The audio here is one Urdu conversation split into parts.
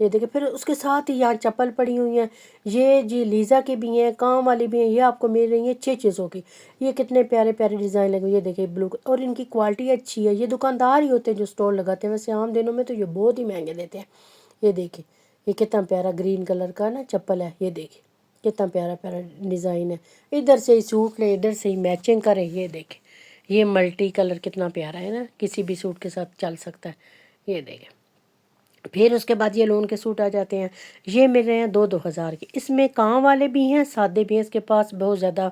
یہ دیکھیں، پھر اس کے ساتھ ہی یہاں چپل پڑی ہوئی ہیں، یہ جی لیزا کے بھی ہیں، کام والی بھی ہیں، یہ آپ کو مل رہی ہیں 600 کی۔ یہ کتنے پیارے پیارے ڈیزائن لگے ہوئے، یہ دیکھیں بلو، اور ان کی کوالٹی اچھی ہے۔ یہ دکاندار ہی ہوتے ہیں جو سٹور لگاتے ہیں، ویسے عام دنوں میں تو یہ بہت ہی مہنگے دیتے ہیں۔ یہ دیکھیں، یہ کتنا پیارا گرین کلر کا نا چپل ہے، یہ دیکھیں کتنا پیارا پیارا ڈیزائن ہے۔ ادھر سے ہی سوٹ لے، ادھر سے ہی میچنگ کرے، یہ دیکھیں یہ ملٹی کلر کتنا پیارا ہے نا، کسی بھی سوٹ کے ساتھ چل سکتا ہے۔ یہ دیکھیں، پھر اس کے بعد یہ لون کے سوٹ آ جاتے ہیں، یہ مل رہے ہیں 2-2 ہزار کے۔ اس میں کام والے بھی ہیں، سادے بھی ہیں، اس کے پاس بہت زیادہ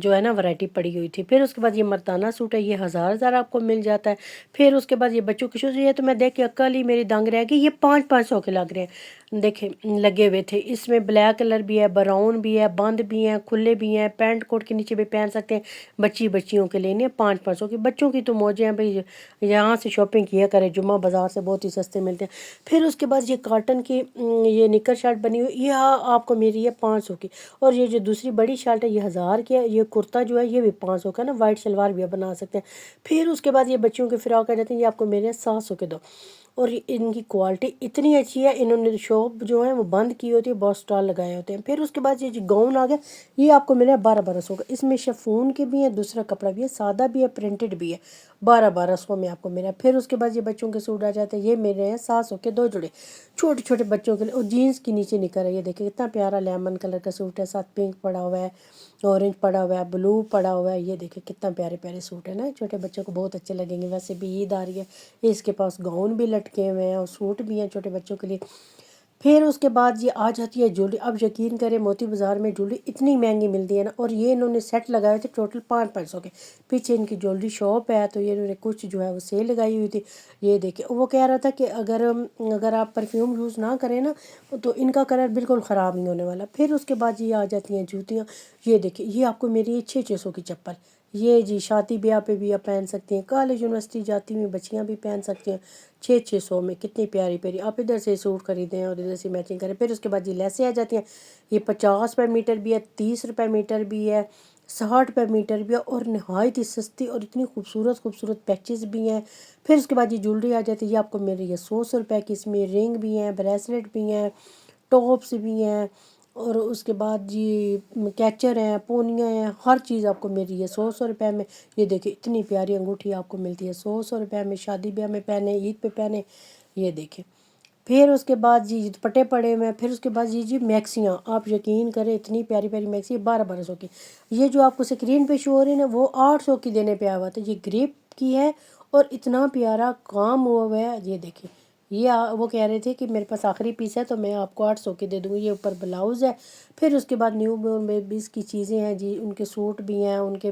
جو ہے نا ورائٹی پڑی ہوئی تھی۔ پھر اس کے بعد یہ مردانہ سوٹ ہے، یہ 1000 آپ کو مل جاتا ہے۔ پھر اس کے بعد یہ بچوں کی شوز، یہ تو میں دیکھ کے عقل ہی میری دنگ رہ گئی، یہ 500 کے لگ رہے ہیں، دیکھیں لگے ہوئے تھے۔ اس میں بلیک کلر بھی ہے، براؤن بھی ہے، بند بھی ہیں، کھلے بھی ہیں، پینٹ کوٹ کے نیچے بھی پہن سکتے ہیں، بچیوں کے لیے 500 کی۔ بچوں کی تو موجیں ہیں بھائی، یہاں سے شاپنگ کیا کرے، جمعہ بازار سے بہت ہی سستے ملتے ہیں۔ پھر اس کے بعد یہ کاٹن کی یہ نکر شرٹ بنی ہوئی، یہ آپ کو میری ہے 500 کی۔ اور یہ جو دوسری بڑی شرٹ ہے، یہ 1000 کی ہے۔ یہ کرتا جو ہے یہ بھی 500 کا نا، وائٹ شلوار بھی بنا سکتے ہیں۔ پھر اس کے بعد یہ بچوں کے فراق آ جاتے ہیں، یہ آپ کو میرے 700 کے دو۔ اور ان کی کوالٹی اتنی اچھی ہے، انہوں نے شاپ جو ہے وہ بند کی ہوتی ہے، بہت سٹال لگائے ہوتے ہیں۔ پھر اس کے بعد یہ جو گاؤن آ گیا، یہ آپ کو ملے 1200 کا۔ اس میں شفون کے بھی ہیں، دوسرا کپڑا بھی ہے، سادہ بھی ہے، پرنٹڈ بھی ہے، 1200 میں آپ کو ملا۔ پھر اس کے بعد یہ بچوں کے سوٹ آ جاتے ہیں، یہ میرے ہیں 700 کے 2 جوڑے، چھوٹے چھوٹے بچوں کے لیے۔ اور جینس کی نیچے نکر ہے، یہ دیکھیں کتنا پیارا لیمن کلر کا سوٹ ہے، ساتھ پنک پڑا ہوا ہے، اورنج پڑا ہوا ہے، بلو پڑا ہوا ہے۔ یہ دیکھیں کتنا پیارے پیارے سوٹ ہے نا، چھوٹے بچوں کو بہت اچھے لگیں گے۔ ویسے بھی عید آ رہی ہے، اس کے پاس گاؤن بھی لٹکے ہوئے ہیں اور سوٹ بھی ہیں چھوٹے بچوں کے لیے۔ پھر اس کے بعد یہ آ جاتی ہے جویلری۔ اب یقین کریں موتی بازار میں جویلری اتنی مہنگی ملتی ہے نا، اور یہ انہوں نے سیٹ لگائے تھے ٹوٹل 500 کے۔ پیچھے ان کی جویلری شاپ ہے، تو یہ انہوں نے کچھ جو ہے وہ سیل لگائی ہوئی تھی۔ یہ دیکھیں، وہ کہہ رہا تھا کہ اگر آپ پرفیوم یوز نہ کریں نا تو ان کا کلر بالکل خراب نہیں ہونے والا۔ پھر اس کے بعد یہ آ جاتی ہیں جوتیاں، یہ دیکھیں یہ آپ کو میری 600 کی چپل، یہ جی شادی بیاہ پہ بھی آپ پہن سکتے ہیں، کالج یونیورسٹی جاتی ہوئی بچیاں بھی پہن سکتی ہیں، 600 میں کتنی پیاری پیاری۔ آپ ادھر سے سوٹ خریدیں اور ادھر سے میچنگ کریں۔ پھر اس کے بعد یہ لیسیں آ جاتی ہیں، یہ 50 روپے میٹر بھی ہے، 30 روپے میٹر بھی ہے، 60 روپے میٹر بھی ہے، اور نہایت ہی سستی اور اتنی خوبصورت خوبصورت پیچز بھی ہیں۔ پھر اس کے بعد یہ جویلری آ جاتی ہے، یہ آپ کو مل رہی ہے 100 روپے کی۔ اس میں رنگ بھی ہیں، بریسلیٹ بھی ہیں، ٹاپس بھی ہیں، اور اس کے بعد جی کیچر ہیں، پونیاں ہیں، ہر چیز آپ کو مل رہی ہے 100 روپے میں۔ یہ دیکھیں اتنی پیاری انگوٹھی آپ کو ملتی ہے 100 روپے میں، شادی بیاہ میں پہنے، عید پہ پہنے، یہ دیکھیں۔ پھر اس کے بعد جی دوپٹے پڑے ہوئے ہیں۔ پھر اس کے بعد جی میکسیاں، آپ یقین کریں اتنی پیاری پیاری میکسی، 1200 کی۔ یہ جو آپ کو سکرین پہ شو ہو رہی ہے نا، وہ 800 کی دینے پہ آیا ہوا تھا۔ یہ گریپ کی ہے اور اتنا پیارا کام ہوا ہوا ہے، یہ دیکھیں۔ یہ وہ کہہ رہے تھے کہ میرے پاس آخری پیس ہے تو میں آپ کو 800 کی دے دوں گی۔ یہ اوپر بلاؤز ہے۔ پھر اس کے بعد نیو بورن بیبیز کی چیزیں ہیں جی، ان کے سوٹ بھی ہیں، ان کے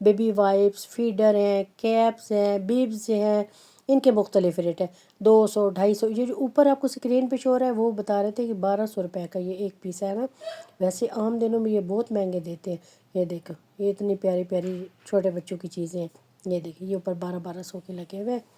بیبی وائپس، فیڈر ہیں، کیپس ہیں، بیبس ہیں، ان کے مختلف ریٹ ہیں، 200 250۔ یہ جو اوپر آپ کو سکرین پہ شو رہا ہے وہ بتا رہے تھے کہ 1200 روپے کا یہ ایک پیس ہے نا، ویسے عام دنوں میں یہ بہت مہنگے دیتے ہیں۔ یہ دیکھو یہ اتنی پیاری پیاری چھوٹے بچوں کی چیزیں ہیں، یہ دیکھیں یہ اوپر 1200 کے لگے ہوئے ہیں،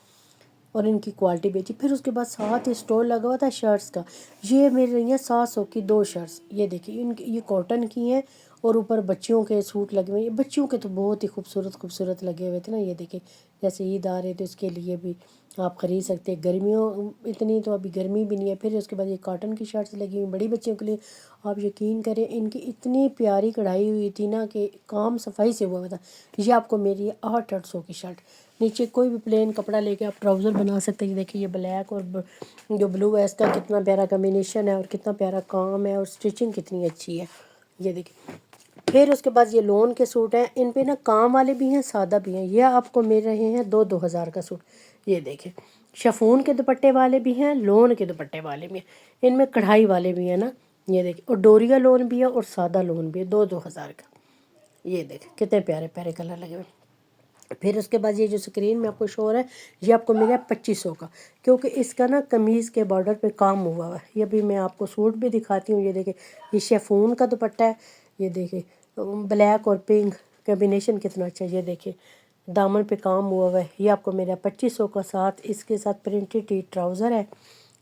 اور ان کی کوالٹی بھی اچھی۔ پھر اس کے بعد ساتھ ہی اسٹور لگا ہوا تھا شرٹس کا، یہ مل رہی ہیں 700 کی 2 شرٹس۔ یہ دیکھیں ان کی، یہ کاٹن کی ہیں، اور اوپر بچیوں کے سوٹ لگے ہوئے ہیں۔ بچیوں کے تو بہت ہی خوبصورت خوبصورت لگے ہوئے تھے نا، یہ دیکھیں جیسے عید آ رہے تھے اس کے لیے بھی آپ خرید سکتے ہیں۔ گرمیوں اتنی تو ابھی گرمی بھی نہیں ہے۔ پھر اس کے بعد یہ کاٹن کی شرٹس لگی ہوئی بڑی بچیوں کے لیے، آپ یقین کریں ان کی اتنی پیاری کڑھائی ہوئی تھی نا کہ کام صفائی سے ہوا ہوا تھا۔ یہ آپ کو میری 800 کی شرٹ، نیچے کوئی بھی پلین کپڑا لے کے آپ ٹراؤزر بنا سکتے ہیں۔ دیکھیں یہ بلیک اور جو بلو ہے، اس کا کتنا پیارا کمبینیشن ہے اور کتنا پیارا کام ہے، اور سٹیچنگ کتنی اچھی ہے، یہ دیکھیں۔ پھر اس کے بعد یہ لون کے سوٹ ہیں، ان پہ نا کام والے بھی ہیں، سادہ بھی ہیں۔ یہ آپ کو مل رہے ہیں 2-2 ہزار کا سوٹ، یہ دیکھیں۔ شفون کے دوپٹے والے بھی ہیں، لون کے دوپٹے والے بھی ہیں، ان میں کڑھائی والے بھی ہیں نا، یہ دیکھیں۔ اور ڈوریا لون بھی ہے اور سادہ لون بھی ہے، 2-2 ہزار کا، یہ دیکھیں کتنے پیارے پیارے کلر لگے ہوئے۔ پھر اس کے بعد یہ جو سکرین میں آپ کو شو ہو رہا ہے، یہ آپ کو ملا 2500 کا، کیونکہ اس کا نا قمیض کے بارڈر پہ کام ہوا ہوا ہے۔ یہ بھی میں آپ کو سوٹ بھی دکھاتی ہوں، یہ دیکھیں یہ شیفون کا دوپٹہ ہے، یہ دیکھیں بلیک اور پنک کمبینیشن کتنا اچھا ہے، یہ دیکھیں دامن پہ کام ہوا ہوا ہے۔ یہ آپ کو میرا 2500 کا، ساتھ اس کے ساتھ پرنٹڈ ٹراؤزر ہے۔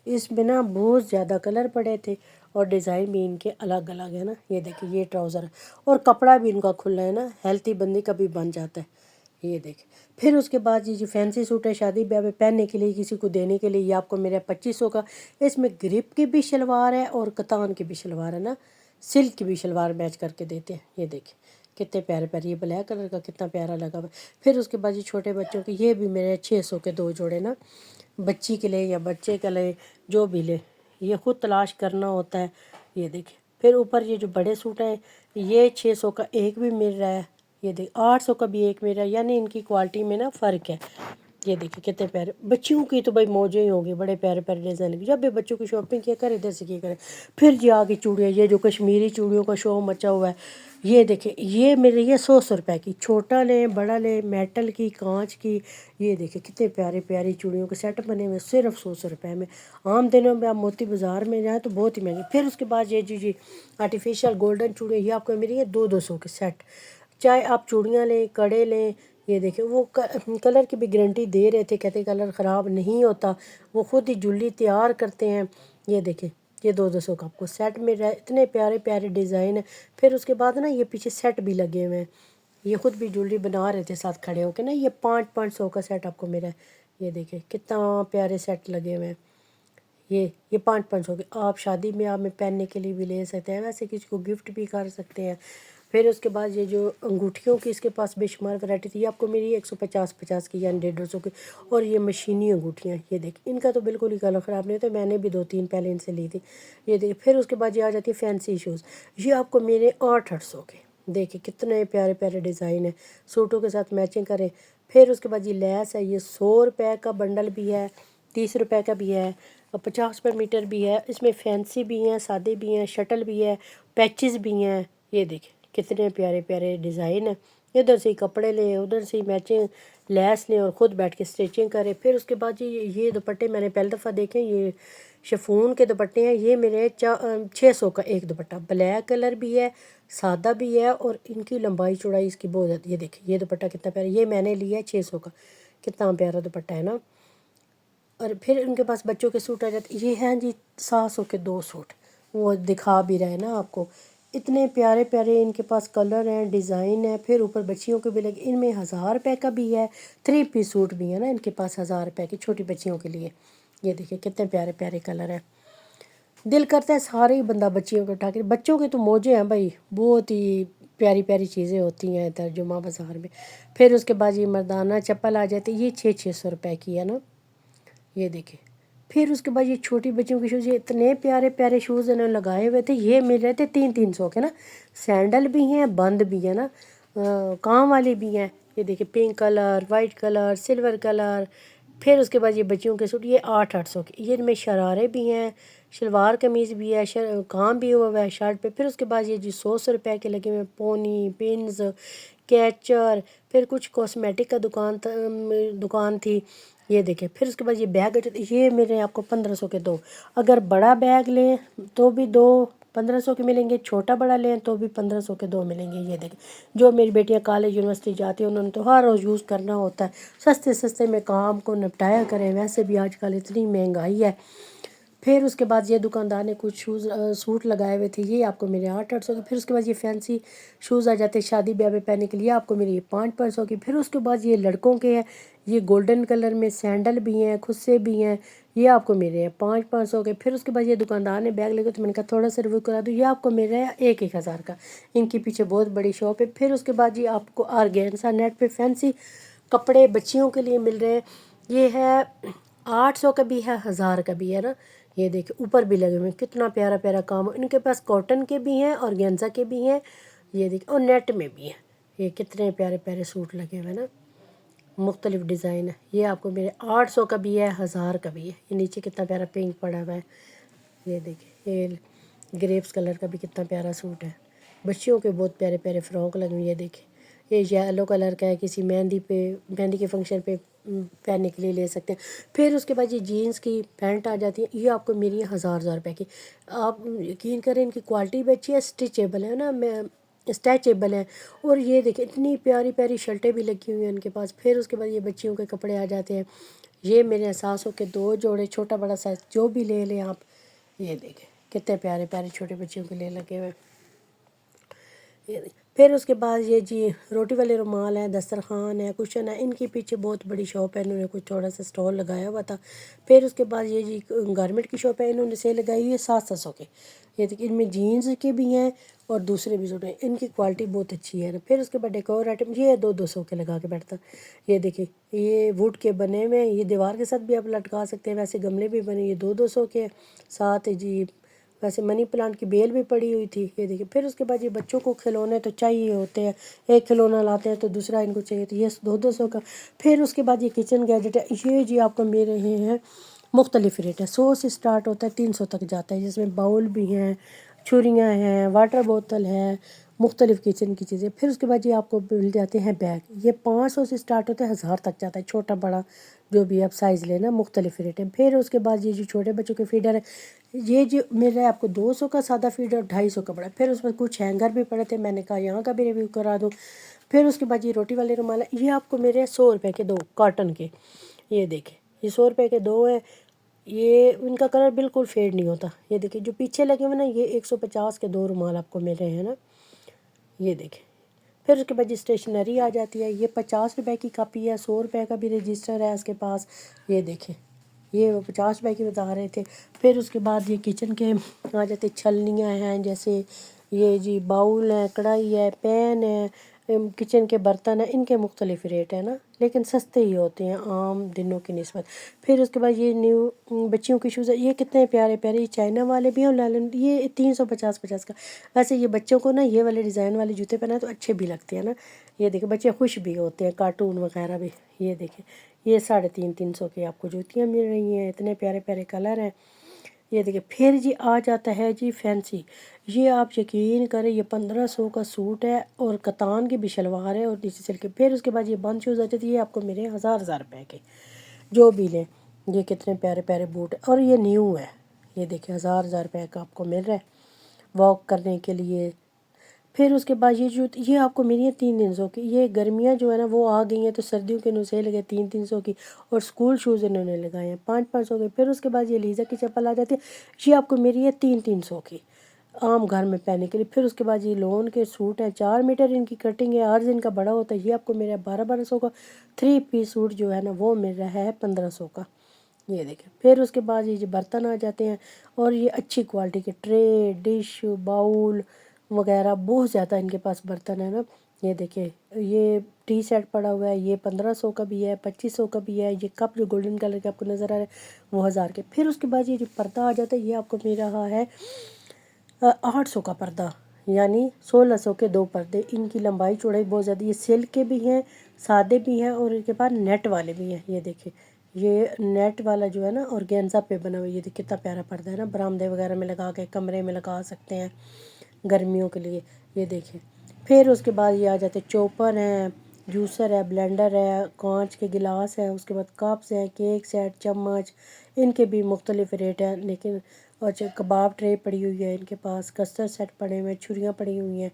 اس میں نا بہت زیادہ کلر پڑے تھے اور ڈیزائن بھی ان کے الگ الگ ہے نا، یہ دیکھیں یہ ٹراؤزر ہے، اور کپڑا بھی ان کا کھلا ہے نا، ہیلتھی بندی کا بھی بن جاتا ہے۔ یہ دیکھیں۔ پھر اس کے بعد یہ جو فینسی سوٹ ہے شادی بیاہ میں پہننے کے لیے، کسی کو دینے کے لیے، یہ آپ کو میرا 2500 کا۔ اس میں گریپ کی بھی شلوار ہے اور کتان کی بھی شلوار ہے نا، سلک کی بھی شلوار میچ کر کے دیتے ہیں۔ یہ دیکھیں کتنے پیارے پیارے، یہ بلیک کلر کا کتنا پیارا لگا ہوا ہے۔ پھر اس کے بعد یہ چھوٹے بچوں کے، یہ بھی میرے 600 کے 2 جوڑے نا، بچی کے لیے یا بچے کے لیے جو بھی لے، یہ خود تلاش کرنا ہوتا ہے۔ یہ دیکھیں۔ پھر اوپر یہ جو بڑے سوٹ ہیں، یہ 600 کا ایک بھی مل رہا ہے، یہ دیکھ 800 کا بھی ایک مل رہا ہے، یعنی ان کی کوالٹی میں نا فرق ہے۔ یہ دیکھیں کتنے پیارے، بچیوں کی تو بھائی موجیں ہی ہوگی، بڑے پیارے پیارے ڈیزائن لگے۔ جب بھی بچوں کی شاپنگ کیا کرے ادھر سے کیا کرے۔ پھر جی آگے چوڑیاں، یہ جو کشمیری چوڑیوں کا شو مچا ہوا ہے، یہ دیکھیں یہ میرے یہ 100 روپے کی، چھوٹا لیں بڑا لیں، میٹل کی کانچ کی۔ یہ دیکھیں کتنے پیارے پیاری چوڑیوں کے سیٹ بنے ہوئے، صرف 100 روپے میں۔ عام دنوں میں آپ موتی بازار میں جائیں تو بہت ہی مہنگی۔ پھر اس کے بعد یہ جی آرٹیفیشل گولڈن چوڑیاں، یہ آپ کو میری ہے 200 کے سیٹ۔ چاہے آپ چوڑیاں لیں، کڑے لیں، یہ دیکھیں وہ کلر کی بھی گارنٹی دے رہے تھے، کہتے کلر خراب نہیں ہوتا، وہ خود ہی جولی تیار کرتے ہیں۔ یہ دیکھیں یہ 200 کا آپ کو سیٹ مل رہا ہے، اتنے پیارے پیارے ڈیزائن ہیں۔ پھر اس کے بعد نا یہ پیچھے سیٹ بھی لگے ہوئے ہیں، یہ خود بھی جولی بنا رہے تھے ساتھ کھڑے ہو کے نا، یہ 500 کا سیٹ آپ کو میرا ہے۔ یہ دیکھیں کتنا پیارے سیٹ لگے ہوئے ہیں، یہ 500 کے آپ شادی میں آپ میں پہننے کے لیے بھی لے سکتے ہیں، ویسے کسی کو گفٹ بھی کر سکتے ہیں۔ پھر اس کے بعد یہ جو انگوٹھیوں کی اس کے پاس بے شمار ورائٹی تھی، یہ آپ کو میری 150 کی یعنی 150 کی، اور یہ مشینی انگوٹھیاں، یہ دیکھیں ان کا تو بالکل ہی کلر خراب نہیں ہوتا، میں نے بھی 2-3 پہلے ان سے لی تھی۔ یہ دیکھیں پھر اس کے بعد یہ آ جاتی ہے فینسی شوز، یہ آپ کو میرے 800 کے، دیکھیں کتنے پیارے پیارے ڈیزائن ہیں، سوٹوں کے ساتھ میچنگ کریں۔ پھر اس کے بعد یہ لیس ہے، یہ 100 روپے کا بنڈل بھی ہے، 30 روپے کا بھی ہے، اور 50 روپے میٹر بھی ہے۔ اس میں فینسی بھی ہیں، سادے بھی ہیں، شٹل بھی ہے، پیچز بھی ہیں۔ یہ دیکھیں کتنے پیارے پیارے ڈیزائن ہیں، ادھر سے ہی کپڑے لیں، ادھر سے ہی میچنگ لیس لیں اور خود بیٹھ کے سٹیچنگ کریں۔ پھر اس کے بعد یہ دوپٹے میں نے پہلی دفعہ دیکھیں، یہ شفون کے دوپٹے ہیں، یہ میرے 600 کا ایک دوپٹہ، بلیک کلر بھی ہے، سادہ بھی ہے، اور ان کی لمبائی چوڑائی اس کی بہت ہے۔ یہ دیکھیں یہ دوپٹہ کتنا پیارا، یہ میں نے لیا ہے 600 کا، کتنا پیارا دوپٹہ ہے نا۔ اور پھر ان کے پاس بچوں کے سوٹ آ جاتے، یہ ہیں جی 700 کے 2 سوٹ، وہ دکھا بھی رہے نا آپ کو، اتنے پیارے پیارے ان کے پاس کلر ہیں، ڈیزائن ہے۔ پھر اوپر بچیوں کے بھی لگے، ان میں 1000 روپے کا بھی ہے، 3 پیس سوٹ بھی ہے نا ان کے پاس 1000 روپے کی چھوٹی بچیوں کے لیے۔ یہ دیکھیں کتنے پیارے پیارے کلر ہیں، دل کرتا ہے سارے ہی بندہ بچیوں کو اٹھا کے، بچوں کے تو موجے ہیں بھائی، بہت ہی پیاری پیاری چیزیں ہوتی ہیں ادھر جمعہ بازار میں۔ پھر اس کے بعد یہ مردانہ چپل آ جاتی، یہ 600 روپے کی ہے نا، یہ دیکھیں۔ پھر اس کے بعد یہ چھوٹی بچیوں کے شوز، یہ اتنے پیارے پیارے شوز انہوں نے لگائے ہوئے تھے، یہ مل رہے تھے 300 کے نا، سینڈل بھی ہیں، بند بھی ہیں نا، کام والے بھی ہیں۔ یہ دیکھیں pink colour, white colour, silver colour. پھر اس کے بعد یہ بچیوں کے سوٹ، یہ 800 کے، یہ ان میں شرارے بھی ہیں، شلوار قمیض بھی ہے، کام بھی ہوا ہوا ہے شرٹ پہ۔ پھر اس کے بعد یہ جی 100 روپے کے لگے ہوئے پونی، پنز، کیچر۔ پھر کچھ کاسمیٹک کا دکان تھی، یہ دیکھیں۔ پھر اس کے بعد یہ بیگ، یہ میرے آپ کو 1500 کے 2، اگر بڑا بیگ لیں تو بھی 2 1500 کے ملیں گے، چھوٹا بڑا لیں تو بھی 1500 کے 2 ملیں گے۔ یہ دیکھیں جو میری بیٹیاں کالج یونیورسٹی جاتی ہیں، انہوں نے تو ہر روز یوز کرنا ہوتا ہے، سستے سستے میں کام کو نپٹایا کریں، ویسے بھی آج کل اتنی مہنگائی ہے۔ پھر اس کے بعد یہ دکاندار نے کچھ سوٹ لگائے ہوئے تھے، یہ آپ کو میرے 800 کے۔ پھر اس کے بعد یہ فینسی شوز آ جاتے ہیں شادی بیاہ میں پہننے کے لیے، آپ کو میری یہ 500 کی۔ پھر اس کے بعد یہ لڑکوں کے ہیں، یہ گولڈن کلر میں سینڈل بھی ہیں، خصے بھی ہیں، یہ آپ کو میرے ہیں 500 کے۔ پھر اس کے بعد یہ دکاندار نے بیگ لگے تو میں نے کہا تھوڑا سا ریویو کرا دوں، یہ آپ کو میرا ہے 1000 کا، ان کے پیچھے بہت بڑی شاپ ہے۔ پھر اس کے بعد یہ آپ کو آرگینزا نیٹ پہ فینسی کپڑے بچیوں کے لیے مل رہے ہیں، یہ ہے 800 کا بھی ہے، 1000 کا بھی ہے نا۔ یہ دیکھیں اوپر بھی لگے ہوئے ہیں، کتنا پیارا پیارا کام ہو، ان کے پاس کاٹن کے بھی ہیں، آرگینزا کے بھی ہیں، یہ دیکھیں، اور نیٹ میں بھی ہیں۔ یہ کتنے پیارے پیارے سوٹ لگے ہوئے ہیں نا، مختلف ڈیزائن ہے۔ یہ آپ کو میرے 800 کا بھی ہے، 1000 کا بھی ہے۔ یہ نیچے کتنا پیارا پنک پڑا ہوا ہے، یہ دیکھیں، یہ گریپس کلر کا بھی کتنا پیارا سوٹ ہے، بچیوں کے بہت پیارے پیارے فراک لگے ہوئے ہیں۔ یہ دیکھیں یہ یلو کلر کا ہے، کسی مہندی کے فنکشن پہ پہننے کے لیے لے سکتے ہیں۔ پھر اس کے بعد یہ جینس کی پینٹ آ جاتی ہے، یہ آپ کو میری 1000 روپے کی، آپ یقین کریں ان کی کوالٹی بھی اچھی ہے، اسٹیچیبل ہے نا، اسٹیچیبل ہے۔ اور یہ دیکھیں اتنی پیاری پیاری شرٹیں بھی لگی ہوئی ہیں ان کے پاس۔ پھر اس کے بعد یہ بچیوں کے کپڑے آ جاتے ہیں، یہ میرے 700 کے 2 جوڑے، چھوٹا بڑا سائز جو بھی لے لیں آپ۔ یہ دیکھیں کتنے پیارے پیارے چھوٹے بچیوں کے لیے لگے ہوئے۔ پھر اس کے بعد یہ جی روٹی والے رومال ہیں، دسترخوان ہے، کشن ہے، ان کے پیچھے بہت بڑی شاپ ہے، انہوں نے کچھ تھوڑا سا اسٹال لگایا ہوا تھا۔ پھر اس کے بعد یہ جی گارمنٹ کی شاپ ہے، انہوں نے سیل لگائی ہوئی ہے 700 کے۔ یہ دیکھیں ان میں جینز کے بھی ہیں اور دوسرے بھی سوٹ ہیں، ان کی کوالٹی بہت اچھی ہے نا۔ پھر اس کے بعد ایک اور آئٹم یہ 200 کے لگا کے بیٹھتا، یہ دیکھیں یہ ووڈ کے بنے ہوئے ہیں، یہ دیوار کے ساتھ بھی آپ لٹکا سکتے ہیں، ویسے گملے بھی بنے، یہ 200 کے ساتھ جی ویسے منی پلانٹ کی بیل بھی پڑی ہوئی تھی، یہ دیکھیں۔ پھر اس کے بعد یہ بچوں کو کھلونے تو چاہیے ہوتے ہیں، ایک کھلونا لاتے ہیں تو دوسرا ان کو چاہیے، تو یہ 200 کا۔ پھر اس کے بعد یہ کچن گیجٹ ہے، یہ جی آپ کو مل رہے ہیں مختلف ریٹ ہے، 100 سے سٹارٹ ہوتا ہے 300 تک جاتا ہے، جس میں باؤل بھی ہیں، چھریاں ہیں، واٹر بوتل ہے، مختلف کچن کی چیزیں۔ پھر اس کے بعد یہ آپ کو مل جاتے ہیں بیگ، یہ 500 سے سٹارٹ ہوتا ہے 1000 تک جاتا ہے، چھوٹا بڑا جو بھی آپ سائز لینا، مختلف ریٹ ہیں۔ پھر اس کے بعد یہ جو چھوٹے بچوں کے فیڈر ہے، یہ جو مل رہا ہے آپ کو 200 کا سادہ فیڈر اور 250 کا بڑا۔ پھر اس میں کچھ ہینگر بھی پڑے تھے، میں نے کہا یہاں کا بھی ریویو کرا دوں۔ پھر اس کے بعد یہ روٹی والے رومال ہے، یہ آپ کو میرے 100 روپے کے 2 کاٹن کے، یہ دیکھیں یہ 100 روپے کے 2 ہیں، یہ ان کا کلر بالکل فیڈ نہیں ہوتا۔ یہ دیکھیں جو پیچھے لگے ہوئے نا، یہ 150 کے 2 رومال آپ کو مل رہے ہیں نا، یہ دیکھیں۔ پھر اس کے بعد یہ اسٹیشنری آ جاتی ہے، یہ 50 روپے کی کاپی ہے، 100 روپے کا بھی رجسٹر ہے اس کے پاس، یہ دیکھیں یہ وہ 50 روپے کی بتا رہے تھے۔ پھر اس کے بعد یہ کچن کے آ جاتے چھلنیاں ہیں، جیسے یہ جی باؤل ہے، کڑھائی ہے، پین ہے، کچن کے برتن ہیں، ان کے مختلف ریٹ ہیں نا، لیکن سستے ہی ہوتے ہیں عام دنوں کی نسبت۔ پھر اس کے بعد یہ نیو بچیوں کی شوز ہے، یہ کتنے پیارے پیارے، یہ چائنا والے بھی ہیں اور لالن، یہ 350 کا۔ ویسے یہ بچوں کو نا یہ والے ڈیزائن والے جوتے پہنا تو اچھے بھی لگتے ہیں نا، یہ دیکھیں بچے خوش بھی ہوتے ہیں، کارٹون وغیرہ بھی۔ یہ دیکھیں یہ 350 کے آپ کو جوتیاں مل رہی ہیں، اتنے پیارے پیارے کلر ہیں، یہ دیکھیں۔ پھر جی آ جاتا ہے جی فینسی، یہ آپ یقین کریں یہ 1500 کا سوٹ ہے اور کتان کی بھی شلوار ہے اور نیچے سل کے۔ پھر اس کے بعد یہ بند شوز آتے تھے، یہ آپ کو میرے 1000 روپے کے جو بھی لیں، یہ کتنے پیارے پیارے بوٹ اور یہ نیو ہے، یہ دیکھیں 1000 روپے کا آپ کو مل رہا ہے واک کرنے کے لیے۔ پھر اس کے بعد یہ آپ کو ملی ہیں 300 کی، یہ گرمیاں جو ہے نا وہ آ گئی ہیں تو سردیوں کے نسخے لگے 300 کی، اور اسکول شوز انہوں نے لگائے ہیں 500 کے۔ پھر اس کے بعد یہ لیزا کی چپل آ جاتی ہے، یہ آپ کو ملی ہے 300 کی عام گھر میں پہننے کے لیے۔ پھر اس کے بعد یہ لون کے سوٹ ہیں، 4 میٹر ان کی کٹنگ ہے، عرض ان کا بڑا ہوتا ہے، یہ آپ کو میرا 1200 کا 3 پیس سوٹ جو ہے نا وہ مل رہا ہے 1500 کا، یہ دیکھیں۔ پھر اس کے بعد یہ جو برتن آ جاتے ہیں، اور یہ اچھی کوالٹی کے ٹرے، ڈش، باؤل وغیرہ بہت زیادہ ان کے پاس برتن ہے نا، یہ دیکھیں یہ ٹی سیٹ پڑا ہوا ہے، یہ 1500 کا بھی ہے، 2500 کا بھی ہے، یہ کپ جو گولڈن کلر کے آپ کو نظر آ رہا ہے وہ 1000 کے۔ پھر اس کے بعد یہ جو پردہ آ جاتا ہے، یہ آپ کو مل رہا ہے 800 کا پردہ، یعنی 1600 کے 2 پردے، ان کی لمبائی چوڑائی بہت زیادہ، یہ سلک کے بھی ہیں، سادے بھی ہیں، اور ان کے بعد نیٹ والے بھی ہیں، یہ دیکھیں یہ نیٹ والا جو ہے نا اورگینزا پہ بنا ہوا، یہ دیکھ کتنا پیارا پردہ ہے نا، برآمدے وغیرہ میں لگا کے کمرے میں لگا سکتے ہیں گرمیوں کے لیے، یہ دیکھیں۔ پھر اس کے بعد یہ آ جاتے چوپر ہیں، جوسر ہے، بلینڈر ہے، کانچ کے گلاس ہیں، اس کے بعد کپس ہیں، کیک سیٹ، چمچ، ان کے بھی مختلف ریٹ ہیں، لیکن اور کباب ٹرے پڑی ہوئی ہے ان کے پاس، کسٹرڈ سیٹ پڑے ہوئے ہیں، چھریاں پڑی ہوئی ہیں،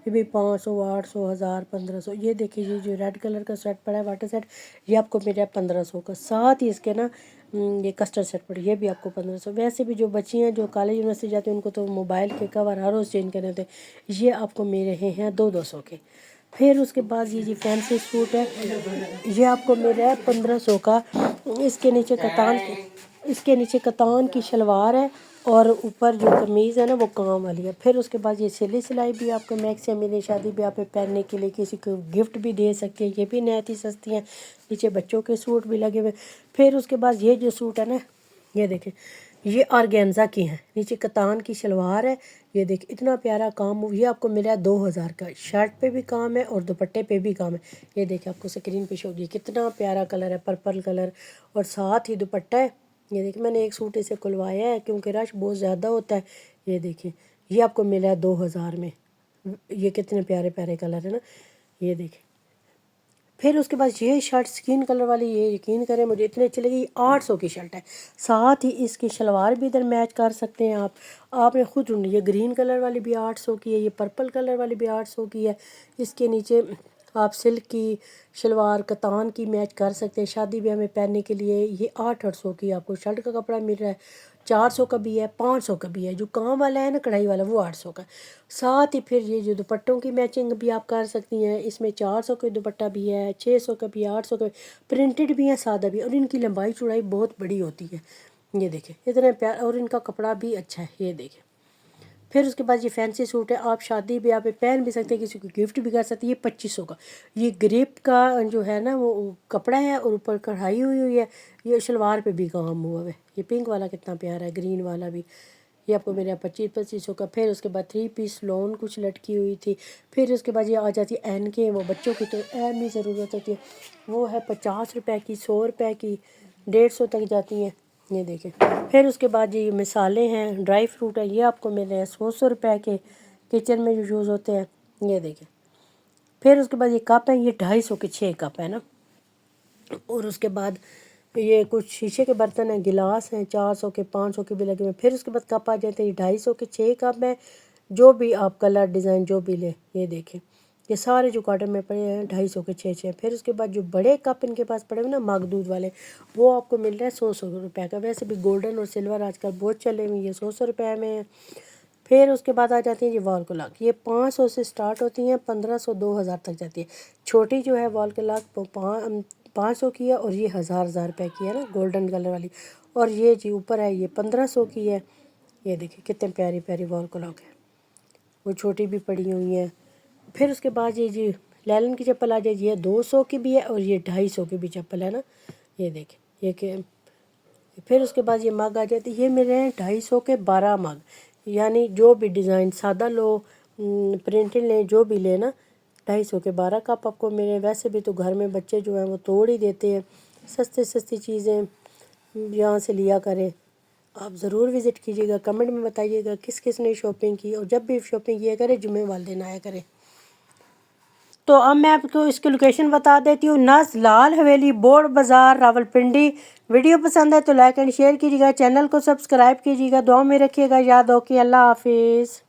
یہ بھی 500، 800، 1000، 1500۔ یہ دیکھیں یہ جو ریڈ کلر کا سیٹ پڑا ہے واٹر سیٹ، یہ آپ کو مل رہا ہے 1500 کا، ساتھ ہی اس کے نا یہ کسٹرڈ سیٹ پڑی، یہ بھی آپ کو 1500۔ ویسے بھی جو بچی ہیں جو کالج یونیورسٹی جاتی ہیں ان کو تو موبائل کے کور ہر روز چینج کرنے ہوتے ہیں، یہ آپ کو مل رہے ہیں 200 کے۔ پھر اس کے بعد یہ جی فینسی سوٹ ہے، یہ آپ کو مل رہا ہے 1500 کا، اس کے نیچے کتان کی شلوار ہے اور اوپر جو قمیض ہے نا وہ کام والی ہے۔ پھر اس کے بعد یہ سلی سلائی بھی آپ کو میکسیاں ملی، شادی بیاہ پہ پہننے کے لیے، کسی کو گفٹ بھی دے سکتے ہیں، یہ بھی نہایت ہی سستی ہیں، نیچے بچوں کے سوٹ بھی لگے ہوئے۔ پھر اس کے بعد یہ جو سوٹ ہے نا، یہ دیکھیں یہ آرگینزا کی ہیں، نیچے کتان کی شلوار ہے، یہ دیکھ اتنا پیارا کام، یہ آپ کو ملا 2000 کا، شرٹ پہ بھی کام ہے اور دوپٹے پہ بھی کام ہے، یہ دیکھیں آپ کو سکرین پہ شو ہوگی، کتنا پیارا کلر ہے، پرپل کلر، اور ساتھ ہی دوپٹہ ہے، یہ دیکھیں میں نے ایک سوٹ اسے کھلوایا ہے کیونکہ رش بہت زیادہ ہوتا ہے، یہ دیکھیں یہ آپ کو ملا ہے 2000 میں، یہ کتنے پیارے پیارے کلر ہے نا، یہ دیکھیں۔ پھر اس کے بعد یہ شرٹ سکین کلر والی، یہ یقین کریں مجھے اتنے اچھی لگی، 800 کی شرٹ ہے، ساتھ ہی اس کی شلوار بھی ادھر میچ کر سکتے ہیں آپ نے خود ڈھونڈی، یہ گرین کلر والی بھی 800 کی ہے، یہ پرپل کلر والی بھی 800 کی ہے، اس کے نیچے آپ سلک کی شلوار کتان کی میچ کر سکتے ہیں، شادی بیاہ میں پہننے کے لیے یہ 800 کی آپ کو شرٹ کا کپڑا مل رہا ہے۔ 400 کا بھی ہے, 500 کا بھی ہے. جو کام والا ہے نا کڑھائی والا وہ 800 کا. ساتھ ہی پھر یہ جو دوپٹوں کی میچنگ بھی آپ کر سکتی ہیں. اس میں 400 کا دوپٹہ بھی ہے, 600 کا بھی ہے, 800 کا بھی, پرنٹڈ بھی ہے, سادہ بھی, اور ان کی لمبائی چوڑائی بہت بڑی ہوتی ہے. یہ دیکھیں اتنا پیارا, اور ان کا کپڑا بھی اچھا ہے. یہ دیکھیں. پھر اس کے بعد یہ فینسی سوٹ ہے, آپ شادی بھی آپ پہن بھی سکتے ہیں, کسی کو گفٹ بھی کر سکتے ہیں. یہ 2500 کا. یہ گریپ کا جو ہے نا وہ کپڑا ہے, اور اوپر کڑھائی ہوئی ہے. یہ شلوار پہ بھی کام ہوا ہے. یہ پنک والا کتنا پیارا ہے, گرین والا بھی. یہ آپ کو میرے 2500 کا. پھر اس کے بعد 3 پیس لون کچھ لٹکی ہوئی تھی. پھر اس کے بعد یہ آ جاتی ہے اینکیں, وہ بچوں کی تو اہم ہی ضرورت ہوتی ہے. وہ ہے 50 روپے کی, 100 روپے کی, 150 تک جاتی ہیں. یہ دیکھیں. پھر اس کے بعد یہ مسالے ہیں, ڈرائی فروٹ ہے, یہ آپ کو مل رہے ہیں 100 روپے کے, کچن میں جو یوز ہوتے ہیں. یہ دیکھیں. پھر اس کے بعد یہ کپ ہیں, یہ 250 کے 6 کپ ہے نا. اور اس کے بعد یہ کچھ شیشے کے برتن ہیں, گلاس ہیں, 400 کے 500 کے بھی لگے ہوئے. پھر اس کے بعد کپ آ جاتے ہیں, یہ 250 کے 6 کپ ہیں. جو بھی آپ کلر ڈیزائن جو بھی لیں. یہ دیکھیں. یہ سارے جو کارٹن میں پڑے ہیں 250 کے 6. پھر اس کے بعد جو بڑے کپ ان کے پاس پڑے ہوئے نا مگ دودھ والے, وہ آپ کو مل رہا ہے 100 روپے کا. ویسے بھی گولڈن اور سلور آج کل بہت چلے ہوئے, یہ 100 روپے میں ہے. پھر اس کے بعد آ جاتی ہیں یہ وال کلاک. یہ 500 سے سٹارٹ ہوتی ہیں, 1500 2000 تک جاتی ہے. چھوٹی جو ہے وال کلاک 500 کی ہے, اور یہ 1000 روپے کی ہے نا گولڈن کلر والی. اور یہ جی اوپر ہے یہ 1500 کی ہے. یہ دیکھیں کتنے پیاری پیاری وال کلاک ہے, وہ چھوٹی بھی پڑی ہوئی ہیں. پھر اس کے بعد یہ جی لیلن کی چپل آ جائے, یہ 200 کی بھی ہے, اور یہ 250 کی بھی چپل ہے نا. یہ دیکھیں. یہ کہ پھر اس کے بعد یہ مگ آ جاتی ہے. یہ میرے ہیں 250 کے 12 مگ, یعنی جو بھی ڈیزائن سادہ لو, پرنٹڈ لیں, جو بھی لیں نا. 250 کے 12 کپ آپ کو میرے. ویسے بھی تو گھر میں بچے جو ہیں وہ توڑ ہی دیتے ہیں. سستی سستی چیزیں یہاں سے لیا کریں. آپ ضرور وزٹ کیجیے گا, کمنٹ میں بتائیے گا کس کس نے شاپنگ کی, اور جب بھی شاپنگ کیا کرے جمعے والے دن آیا کریں. تو اب میں آپ کو اس کی لوکیشن بتا دیتی ہوں. ناز لال حویلی, بوڑ بازار, راولپنڈی. ویڈیو پسند ہے تو لائک اینڈ شیئر کیجیے گا, چینل کو سبسکرائب کیجیے گا, دعا میں رکھیے گا. یاد ہو کہ اللہ حافظ.